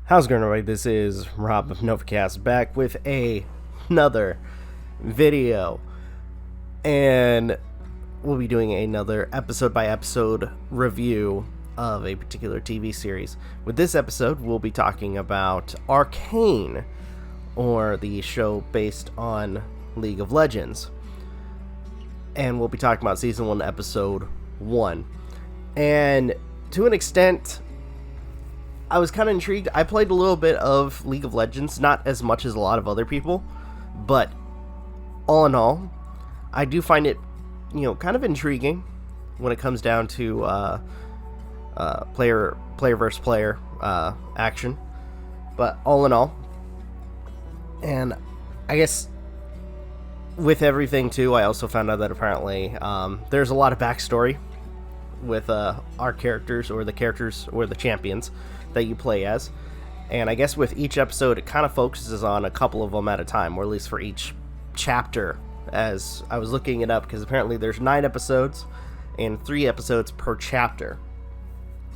How's it going, everybody? This is Rob of Novakast back with another video, and we'll be doing another episode by episode review of a particular TV series. With this episode, we'll be talking about Arcane, or the show based on League of Legends, and we'll be talking about Season 1, Episode 1. And to an extent, I was kind of intrigued. I played a little bit of League of Legends, not as much as a lot of other people, but all in all, I do find it, kind of intriguing when it comes down to player versus player action. But all in all, and I guess with everything too, I also found out that apparently there's a lot of backstory with our characters, or the champions that you play as. And I guess with each episode, it kind of focuses on a couple of them at a time, or at least for each chapter, as I was looking it up, because apparently there's 9 episodes and 3 episodes per chapter.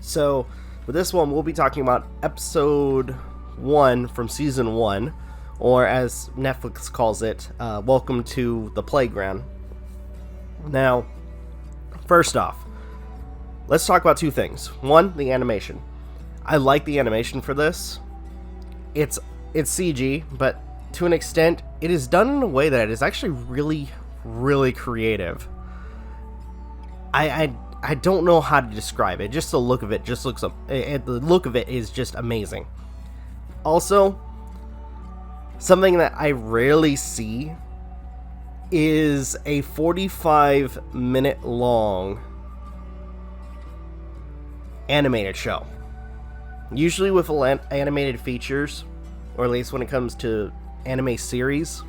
So with this one, we'll be talking about episode 1 from season 1, or as Netflix calls it, Welcome to the Playground. Now, first off, let's talk about 2 things. One, the animation. I like the animation for this. It's CG, but to an extent, it is done in a way that is actually really, really creative. I don't know how to describe it. Just the look of it the look of it is just amazing. Also, something that I rarely see is a 45-minute long animated show. Usually with animated features, or at least when it comes to anime series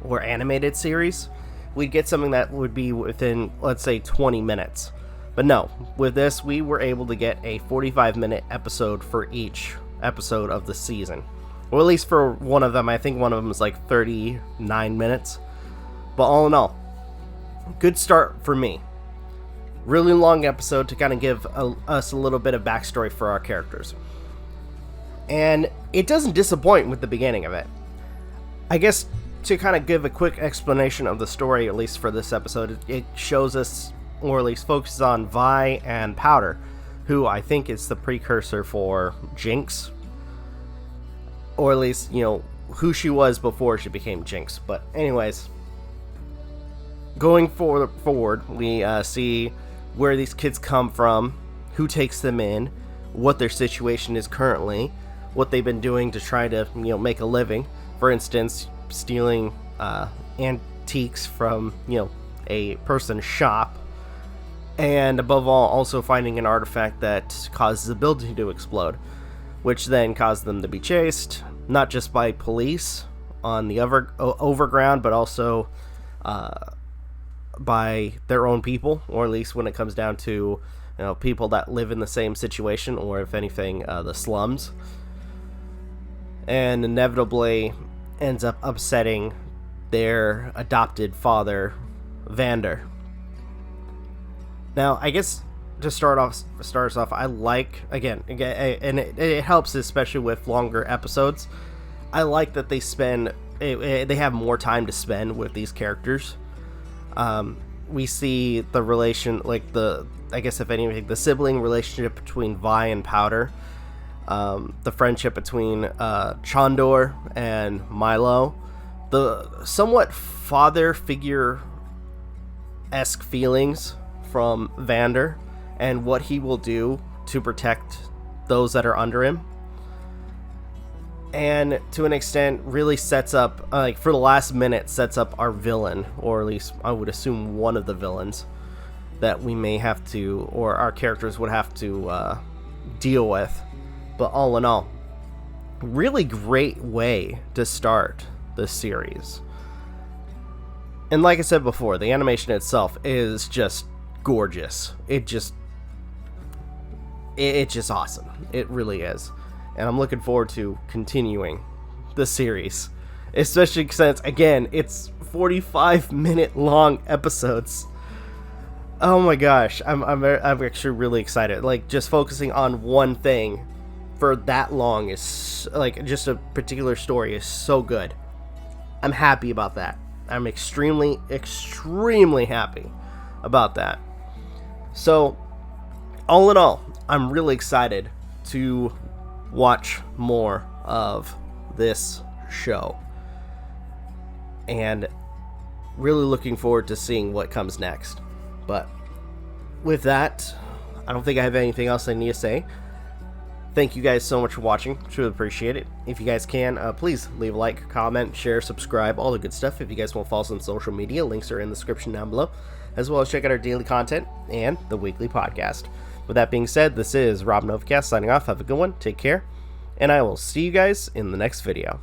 or animated series, we'd get something that would be within, let's say, 20 minutes. But no, with this, we were able to get a 45-minute episode for each episode of the season. Or at least for one of them. I think one of them is like 39 minutes. But all in all, good start for me. Really long episode to kind of give us a little bit of backstory for our characters. And it doesn't disappoint with the beginning of it. I guess to kind of give a quick explanation of the story, at least for this episode, it shows us, or at least focuses on Vi and Powder, who I think is the precursor for Jinx. Or at least, who she was before she became Jinx. But anyways, going forward, we see where these kids come from, who takes them in, what their situation is currently, what they've been doing to try to make a living. For instance, stealing antiques from a person's shop, and above all, also finding an artifact that causes a building to explode, which then caused them to be chased, not just by police on the overground, but also by their own people, or at least when it comes down to people that live in the same situation, or if anything, the slums. And inevitably ends up upsetting their adopted father, Vander. Now, I guess to start us off, I like, again, and it helps, especially with longer episodes. I like that they have more time to spend with these characters. We see the relation, I guess if anything, the sibling relationship between Vi and Powder, the friendship between Chandor and Milo, the somewhat father figure-esque feelings from Vander, and what he will do to protect those that are under him. And to an extent, really sets up, for the last minute, sets up our villain, or at least I would assume one of the villains that we may have to, or our characters would have to deal with. But all in all, really great way to start this series. And like I said before, the animation itself is just gorgeous. It's just awesome. It really is. And I'm looking forward to continuing the series, especially since, again, it's 45-minute long episodes. Oh my gosh, I'm actually really excited. Just focusing on one thing for that long is like just a particular story is so good. I'm happy about that. I'm extremely happy about that. So, all in all, I'm really excited to watch more of this show. And really looking forward to seeing what comes next. But with that, I don't think I have anything else I need to say. Thank you guys so much for watching. Truly appreciate it. If you guys can, please leave a like, comment, share, subscribe, all the good stuff. If you guys want to follow us on social media, links are in the description down below, as well as check out our daily content and the weekly podcast. With that being said, this is Rob Novakast signing off. Have a good one. Take care. And I will see you guys in the next video.